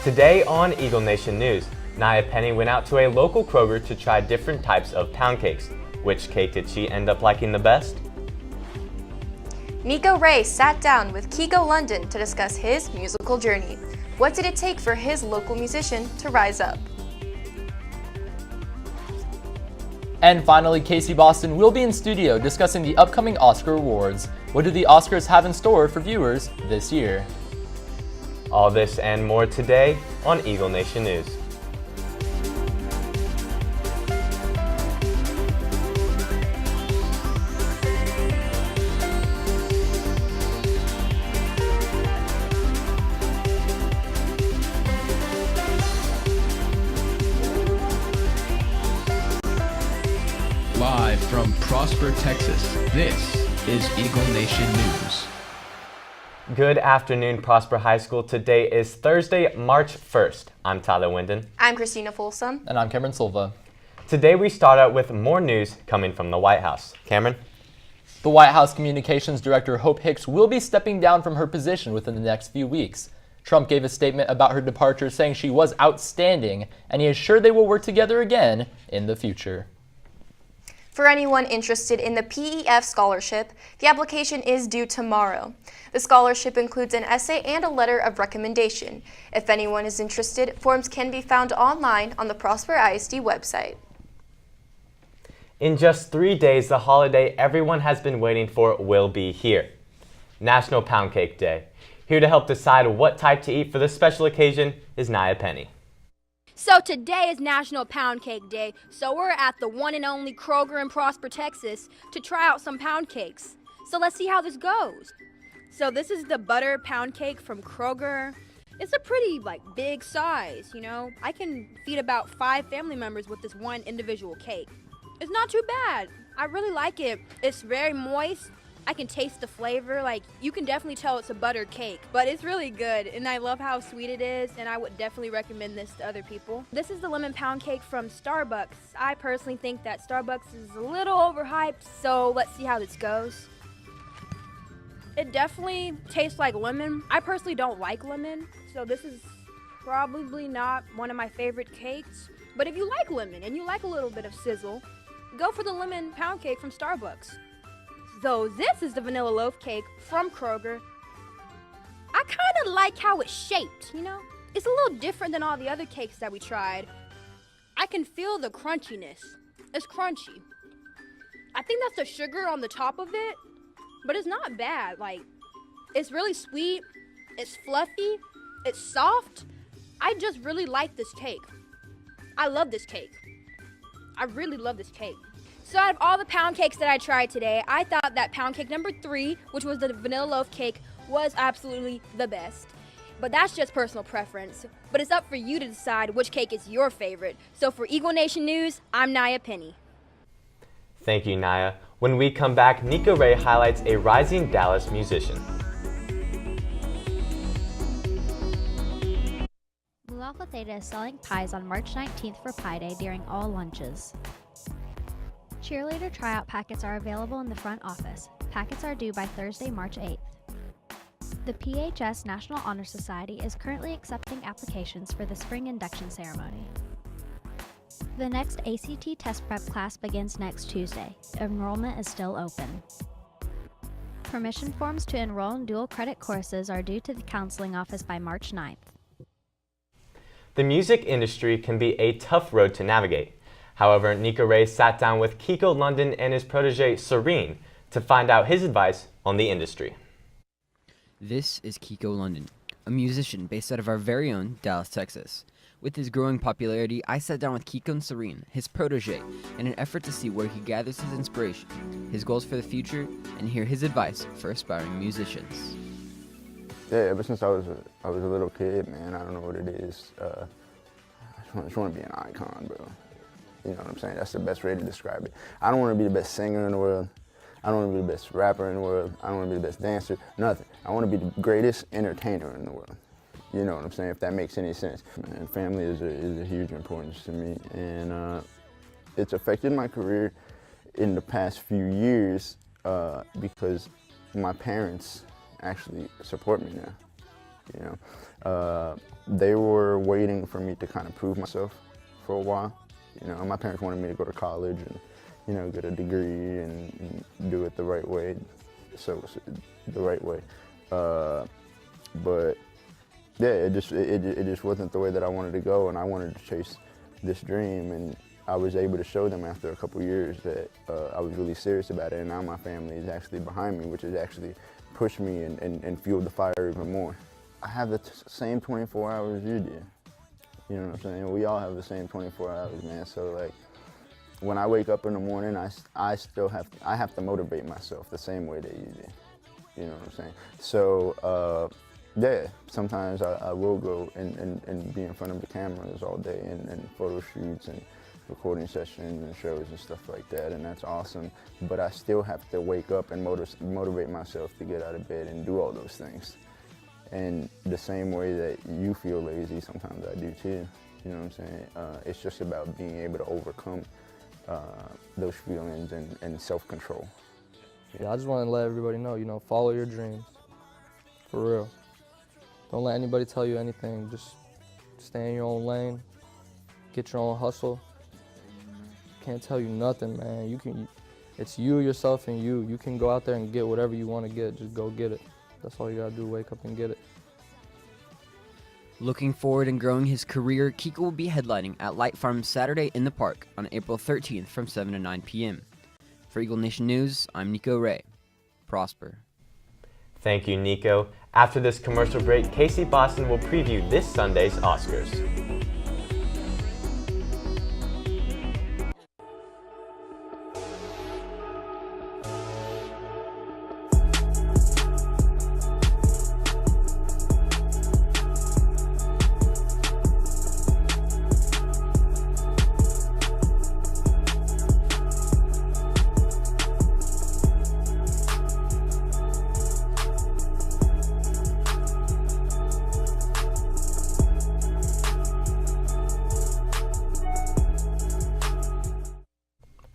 Today on Eagle Nation News, Nia Penny went out to a local Kroger to try different types of pound cakes. Which cake did she end up liking the best? Nico Ray sat down with Kiko London to discuss his musical journey. What did it take for his local musician to rise up? And finally, Casey Boston will be in studio discussing the upcoming Oscar awards. What do the Oscars have in store for viewers this year? All this and more today on Eagle Nation News. Live from Prosper, Texas, this is Eagle Nation News. Good afternoon, Prosper High School. Today is Thursday, March 1st. I'm Tyler Winden. I'm Christina Folsom. And I'm Cameron Silva. Today we start out with more news coming from the White House. Cameron? The White House Communications Director Hope Hicks will be stepping down from her position within the next few weeks. Trump gave a statement about her departure saying she was outstanding, and he is sure they will work together again in the future. For anyone interested in the PEF scholarship, the application is due tomorrow. The scholarship includes an essay and a letter of recommendation. If anyone is interested, forms can be found online on the Prosper ISD website. In just 3 days, the holiday everyone has been waiting for will be here. National Pound Cake Day. Here to help decide what type to eat for this special occasion is Nia Penny. So today is National Pound Cake Day, so we're at the one and only Kroger in Prosper, Texas to try out some pound cakes. So let's see how this goes. So this is the butter pound cake from Kroger. It's a pretty big size, you know. I can feed about 5 family members with this one individual cake. It's not too bad. I really like it. It's very moist. I can taste the flavor. You can definitely tell it's a buttered cake, but it's really good, and I love how sweet it is, and I would definitely recommend this to other people. This is the lemon pound cake from Starbucks. I personally think that Starbucks is a little overhyped, so let's see how this goes. It definitely tastes like lemon. I personally don't like lemon, so this is probably not one of my favorite cakes, but if you like lemon and you like a little bit of sizzle, go for the lemon pound cake from Starbucks. So this is the vanilla loaf cake from Kroger. I kind of like how it's shaped, you know? It's a little different than all the other cakes that we tried. I can feel the crunchiness. It's crunchy. I think that's the sugar on the top of it, but it's not bad. It's really sweet, it's fluffy, it's soft. I just really like this cake. I love this cake. I really love this cake. So out of all the pound cakes that I tried today, I thought that pound cake number 3, which was the vanilla loaf cake, was absolutely the best. But that's just personal preference. But it's up for you to decide which cake is your favorite. So for Eagle Nation News, I'm Nia Penny. Thank you, Nia. When we come back, Nico Ray highlights a rising Dallas musician. Mu Alpha Theta is selling pies on March 19th for Pi Day during all lunches. Cheerleader tryout packets are available in the front office. Packets are due by Thursday, March 8th. The PHS National Honor Society is currently accepting applications for the spring induction ceremony. The next ACT test prep class begins next Tuesday. Enrollment is still open. Permission forms to enroll in dual credit courses are due to the counseling office by March 9th. The music industry can be a tough road to navigate. However, Nico Ray sat down with Kiko London and his protege Serene to find out his advice on the industry. This is Kiko London, a musician based out of our very own Dallas, Texas. With his growing popularity, I sat down with Kiko and Serene, his protege, in an effort to see where he gathers his inspiration, his goals for the future, and hear his advice for aspiring musicians. Yeah, ever since I was a little kid, man, I don't know what it is. I just want to be an icon, bro. You know what I'm saying? That's the best way to describe it. I don't want to be the best singer in the world. I don't want to be the best rapper in the world. I don't want to be the best dancer, nothing. I want to be the greatest entertainer in the world. You know what I'm saying, if that makes any sense. And family is a huge importance to me, and it's affected my career in the past few years because my parents actually support me now. You know, they were waiting for me to kind of prove myself for a while. You know, my parents wanted me to go to college and, you know, get a degree and do it the right way. So the right way. But yeah, it just wasn't the way that I wanted to go, and I wanted to chase this dream, and I was able to show them after a couple years that I was really serious about it, and now my family is actually behind me, which has actually pushed me and fueled the fire even more. I have the same 24 hours you do. You know what I'm saying? We all have the same 24 hours, man. So like, when I wake up in the morning, I have to motivate myself the same way that you do. You know what I'm saying? So yeah, sometimes I will go and be in front of the cameras all day and photo shoots and recording sessions and shows and stuff like that, and that's awesome. But I still have to wake up and motivate myself to get out of bed and do all those things. And the same way that you feel lazy, sometimes I do too. You know what I'm saying? It's just about being able to overcome those feelings and self-control. Yeah, I just want to let everybody know, you know, follow your dreams, for real. Don't let anybody tell you anything. Just stay in your own lane, get your own hustle. Can't tell you nothing, man. It's you, yourself, and you. You can go out there and get whatever you want to get. Just go get it. That's all you gotta do, wake up and get it. Looking forward and growing his career, Kiko will be headlining at Light Farm Saturday in the Park on April 13th from 7 to 9 p.m. For Eagle Nation News, I'm Nico Ray. Prosper. Thank you, Nico. After this commercial break, Casey Boston will preview this Sunday's Oscars.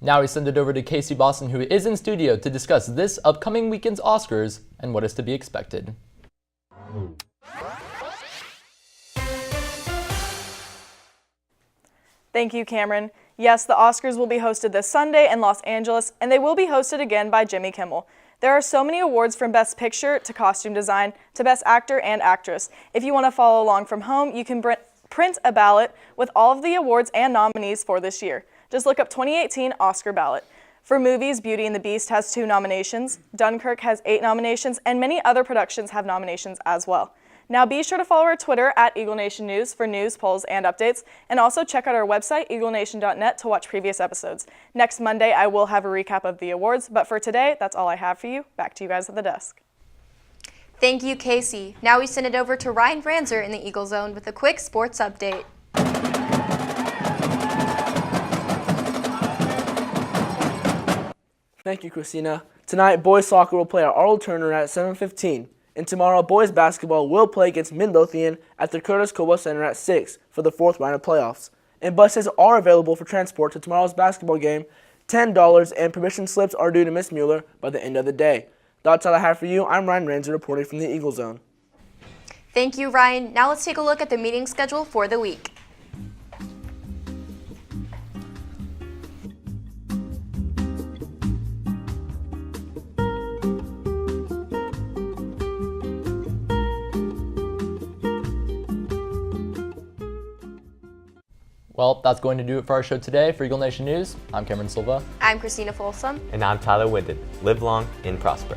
Now we send it over to Casey Boston, who is in studio to discuss this upcoming weekend's Oscars and what is to be expected. Thank you, Cameron. Yes, the Oscars will be hosted this Sunday in Los Angeles, and they will be hosted again by Jimmy Kimmel. There are so many awards from Best Picture to Costume Design to Best Actor and Actress. If you want to follow along from home, you can print a ballot with all of the awards and nominees for this year. Just look up 2018 Oscar ballot. For movies, Beauty and the Beast has 2 nominations, Dunkirk has 8 nominations, and many other productions have nominations as well. Now be sure to follow our Twitter at Eagle Nation News for news, polls, and updates, and also check out our website, eaglenation.net, to watch previous episodes. Next Monday, I will have a recap of the awards, but for today, that's all I have for you. Back to you guys at the desk. Thank you, Casey. Now we send it over to Ryan Franzer in the Eagle Zone with a quick sports update. Thank you, Christina. Tonight, boys soccer will play at Arnold Turner at 7:15. And tomorrow, boys basketball will play against Midlothian at the Curtis Cobo Center at 6 for the 4th round of playoffs. And buses are available for transport to tomorrow's basketball game, $10, and permission slips are due to Miss Mueller by the end of the day. That's all I have for you. I'm Ryan Ranzer reporting from the Eagle Zone. Thank you, Ryan. Now let's take a look at the meeting schedule for the week. Well, that's going to do it for our show today. For Eagle Nation News, I'm Cameron Silva. I'm Christina Folsom. And I'm Tyler Winden. Live long and prosper.